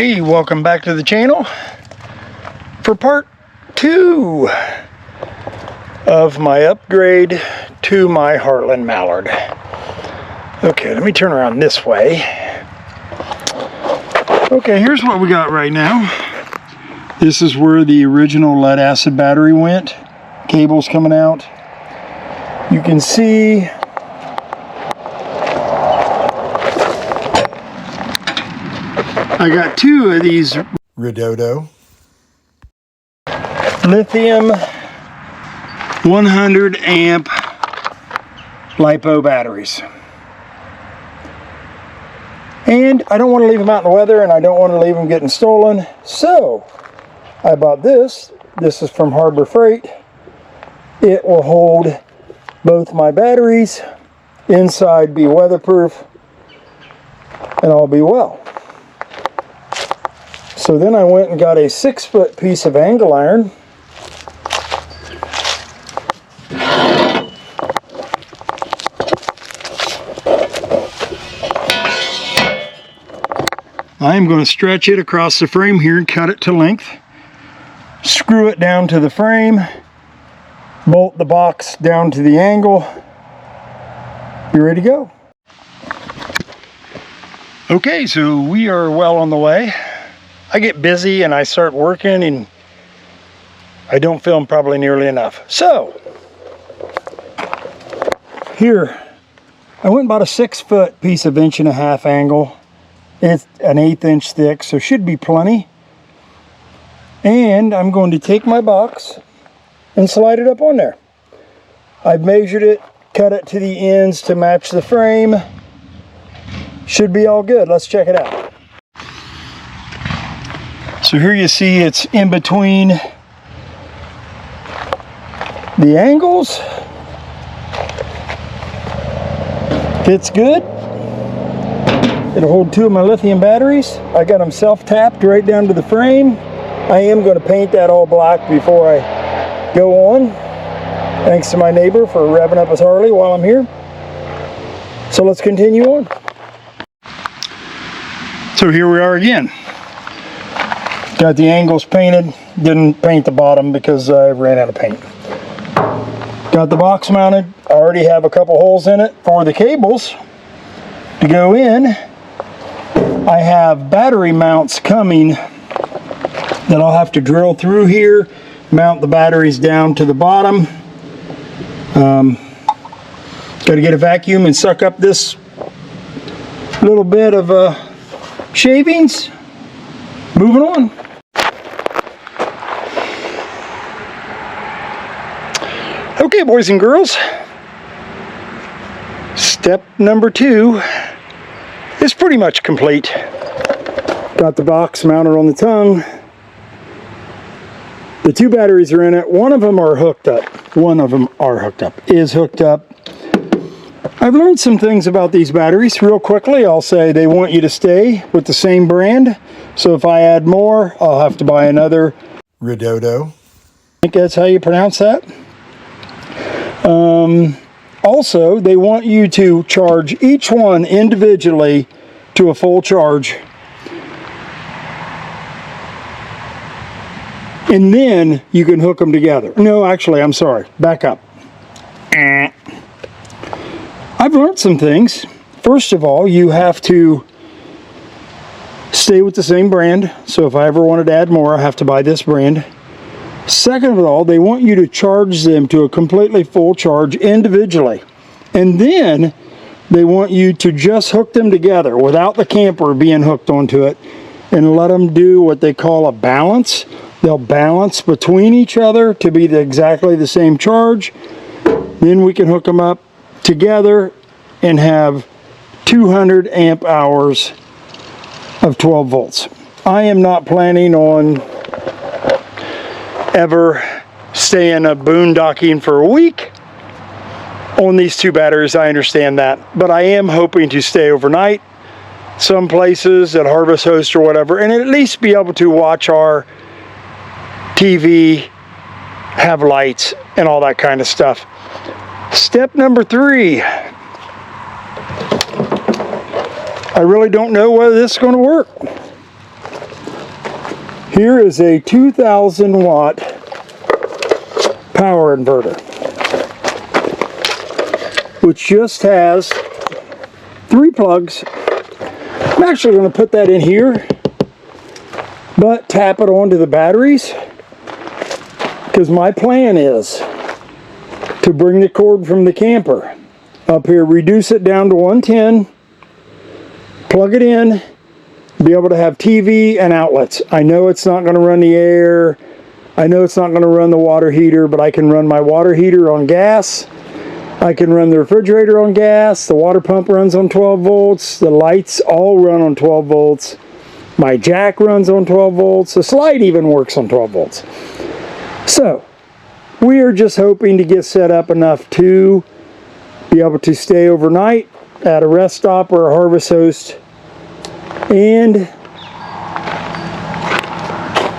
Hey, welcome back to the channel for part 2 of my upgrade to my Heartland Mallard. Okay, let me turn around this way. Okay, here's what we got right now. This is where the original lead acid battery went. Cables coming out. You can see I got 2 of these Redodo Lithium 100 amp LiPo batteries. And I don't want to leave them out in the weather, and I don't want to leave them getting stolen. So I bought this. This is from Harbor Freight. It will hold both my batteries. Inside be weatherproof, and all be well. So then I went and got a 6-foot piece of angle iron. I am going to stretch it across the frame here and cut it to length. Screw it down to the frame. Bolt the box down to the angle. You're ready to go. Okay, so we are well on the way. I get busy and I start working and I don't film probably nearly enough. So, here, I went and bought a 6-foot piece of 1.5" angle. It's an 1/8 inch thick, so should be plenty. And I'm going to take my box and slide it up on there. I've measured it, cut it to the ends to match the frame. Should be all good. Let's check it out. So here you see it's in between the angles. Fits good. It'll hold 2 of my lithium batteries. I got them self-tapped right down to the frame. I am going to paint that all black before I go on. Thanks to my neighbor for revving up his Harley while I'm here. So let's continue on. So here we are again. Got the angles painted. Didn't paint the bottom because I ran out of paint. Got the box mounted. I already have a couple holes in it for the cables to go in. I have battery mounts coming that I'll have to drill through here, mount the batteries down to the bottom. Got to get a vacuum and suck up this little bit of shavings. Moving on. Okay, boys and girls. Step number 2 is pretty much complete. Got the box mounted on the tongue. The 2 batteries are in it. One of them are hooked up. Is hooked up. I've learned some things about these batteries real quickly. I'll say they want you to stay with the same brand. So if I add more, I'll have to buy another Redodo. I think that's how you pronounce that. Also, they want you to charge each one individually to a full charge. And then you can hook them together. No, actually, I'm sorry. Back up. I've learned some things. First of all, you have to stay with the same brand. So if I ever wanted to add more, I have to buy this brand. Second of all, they want you to charge them to a completely full charge individually. And then they want you to just hook them together without the camper being hooked onto it and let them do what they call a balance. They'll balance between each other to be exactly the same charge. Then we can hook them up together and have 200 amp hours of 12 volts. I am not planning on ever staying up boondocking for a week on these 2 batteries. I understand that, but I am hoping to stay overnight some places at Harvest Host or whatever, and at least be able to watch our TV, have lights and all that kind of stuff. Step number 3. I really don't know whether this is going to work. Here is a 2,000 watt power inverter, which just has 3 plugs. I'm actually going to put that in here, but tap it onto the batteries, because my plan is to bring the cord from the camper up here, reduce it down to 110, plug it in, be able to have TV and outlets. I know it's not going to run the air, I know it's not going to run the water heater, but I can run my water heater on gas, I can run the refrigerator on gas, the water pump runs on 12 volts, the lights all run on 12 volts, my jack runs on 12 volts, the slide even works on 12 volts. So, we are just hoping to get set up enough to be able to stay overnight at a rest stop or a harvest host and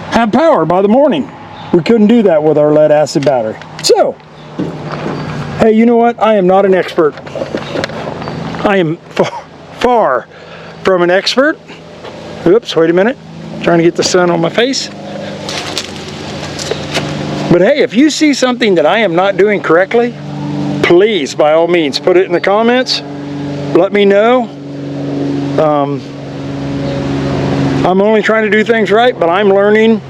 have power by the morning. We couldn't do that with our lead acid battery. So, hey, you know what? I am not an expert. I am far from an expert. Oops, wait a minute. Trying to get the sun on my face. But hey, if you see something that I am not doing correctly, please, by all means, put it in the comments. Let me know. I'm only trying to do things right, but I'm learning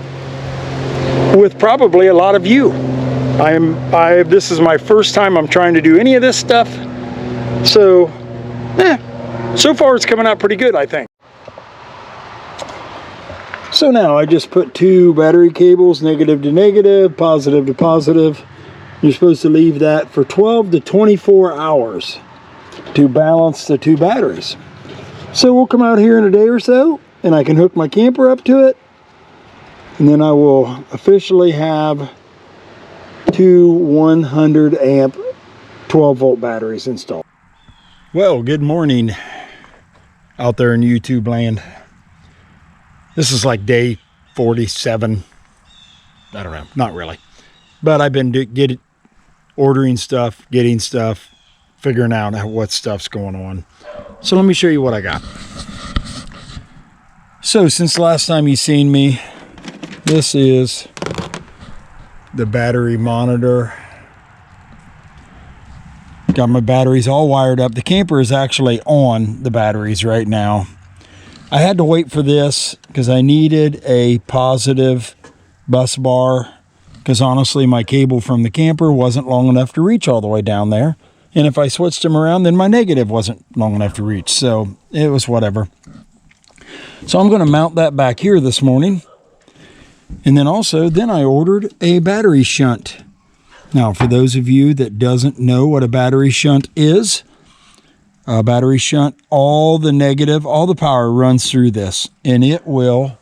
with probably a lot of you. This is my first time I'm trying to do any of this stuff. So, so far it's coming out pretty good, I think. So now I just put 2 battery cables, negative to negative, positive to positive. You're supposed to leave that for 12 to 24 hours to balance the 2 batteries. So we'll come out here in a day or so, and I can hook my camper up to it, and then I will officially have 2 100 amp 12 volt batteries installed. Well, good morning out there in YouTube land. This is like day 47. I don't know, not really. But I've been ordering stuff, getting stuff, figuring out what stuff's going on. So let me show you what I got. So since the last time you've seen me, this is the battery monitor. Got my batteries all wired up. The camper is actually on the batteries right now. I had to wait for this because I needed a positive bus bar, because honestly my cable from the camper wasn't long enough to reach all the way down there, and if I switched them around then my negative wasn't long enough to reach, so it was whatever. So I'm going to mount that back here this morning, and then I ordered a battery shunt. Now for those of you that doesn't know what a battery shunt is, a battery shunt, all the power runs through this, and it will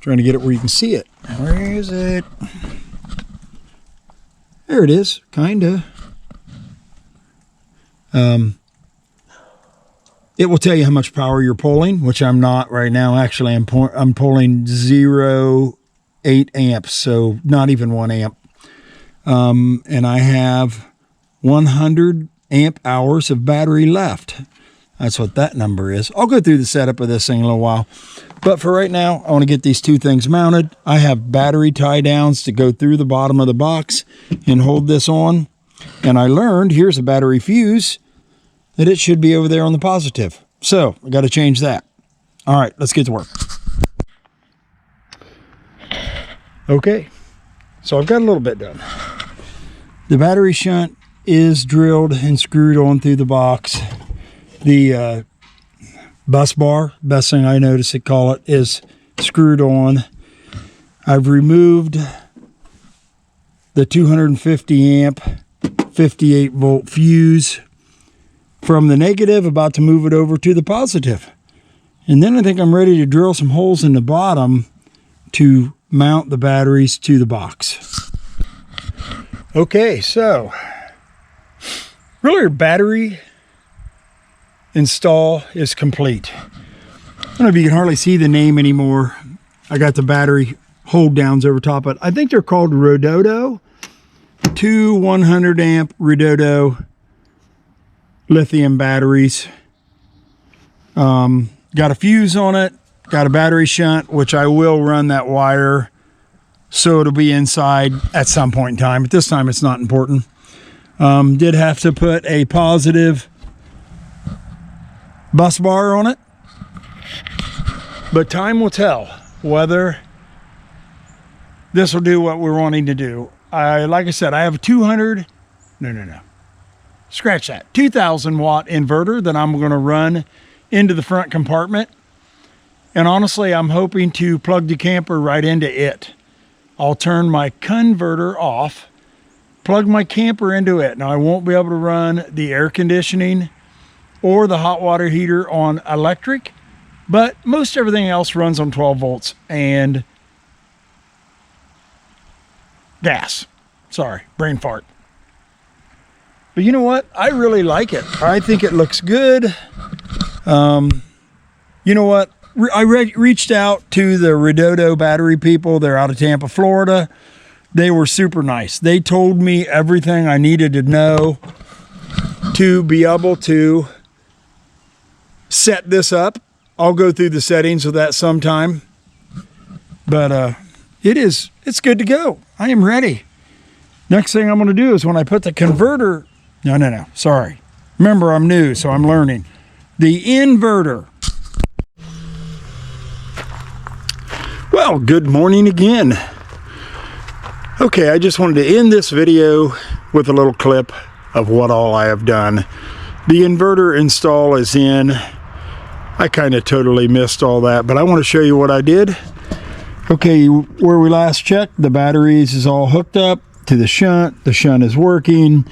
trying to get it where you can see it. Where is it? There it is, kinda. It will tell you how much power you're pulling, which I'm not right now. Actually, I'm pulling 0.8 amps, so not even 1 amp. And I have 100 amp hours of battery left. That's what that number is. I'll go through the setup of this thing in a little while. But for right now, I want to get these 2 things mounted. I have battery tie downs to go through the bottom of the box and hold this on. And I learned, here's a battery fuse, that it should be over there on the positive. So I got to change that. All right, let's get to work. Okay, so I've got a little bit done. The battery shunt is drilled and screwed on through the box. The bus bar, best thing I notice it call it, is screwed on. I've removed the 250 amp 58 volt fuse from the negative, about to move it over to the positive. And then I think I'm ready to drill some holes in the bottom to mount the batteries to the box. Okay, so really our battery install is complete. I don't know if you can hardly see the name anymore. I got the battery hold downs over top of it. I think they're called Redodo. 2 100 amp Redodo lithium batteries. Got a fuse on it, got a battery shunt, which I will run that wire so it'll be inside at some point in time. At this time, it's not important. Did have to put a positive bus bar on it, but time will tell whether this will do what we're wanting to do. Like I said, I have a 200, scratch that, 2,000 watt inverter that I'm going to run into the front compartment. And honestly, I'm hoping to plug the camper right into it. I'll turn my converter off, plug my camper into it. Now I won't be able to run the air conditioning or the hot water heater on electric, but most everything else runs on 12 volts and gas. Sorry, brain fart. But you know what? I really like it. I think it looks good. You know what? I reached out to the Redodo battery people. They're out of Tampa, Florida. They were super nice. They told me everything I needed to know to be able to set this up. I'll go through the settings of that sometime. But it's good to go. I am ready. Next thing I'm going to do is when I put the converter... No, sorry. Remember, I'm new, so I'm learning. The inverter. Well, good morning again. Okay, I just wanted to end this video with a little clip of what all I have done. The inverter install is in. I kind of totally missed all that, but I want to show you what I did. Okay, where we last checked, the batteries is all hooked up to the shunt. The shunt is working,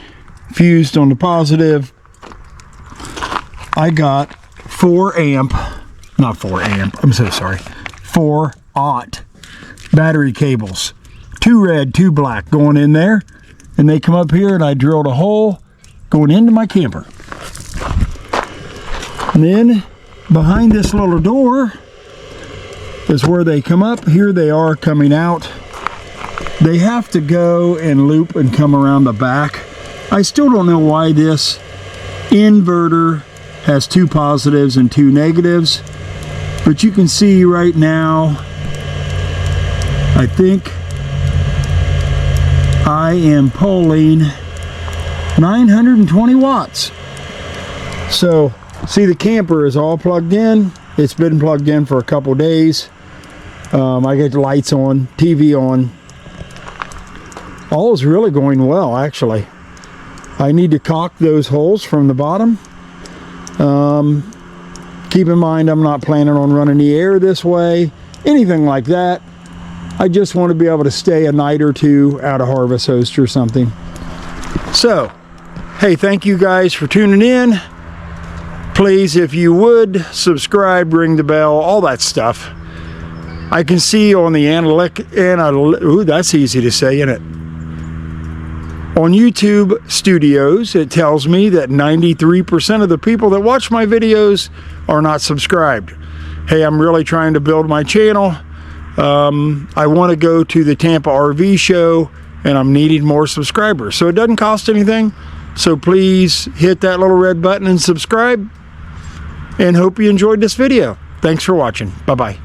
fused on the positive. I got 4 aught battery cables, 2 red, 2 black going in there, and they come up here and I drilled a hole going into my camper. And then behind this little door is where they come up. Here they are coming out. They have to go and loop and come around the back. I still don't know why this inverter has 2 positives and 2 negatives, but you can see right now, I think I am pulling 920 watts. So see, the camper is all plugged in. It's been plugged in for a couple days. I get the lights on, TV on. All is really going well, actually. I need to caulk those holes from the bottom. Keep in mind, I'm not planning on running the air this way, anything like that. I just want to be able to stay a night or two out of Harvest Host or something. So, hey, thank you guys for tuning in. Please, if you would, subscribe, ring the bell, all that stuff. I can see on the ooh, that's easy to say, isn't it? On YouTube Studios, it tells me that 93% of the people that watch my videos are not subscribed. Hey, I'm really trying to build my channel. I want to go to the Tampa RV show, and I'm needing more subscribers. So it doesn't cost anything. So please hit that little red button and subscribe. And hope you enjoyed this video. Thanks for watching. Bye-bye.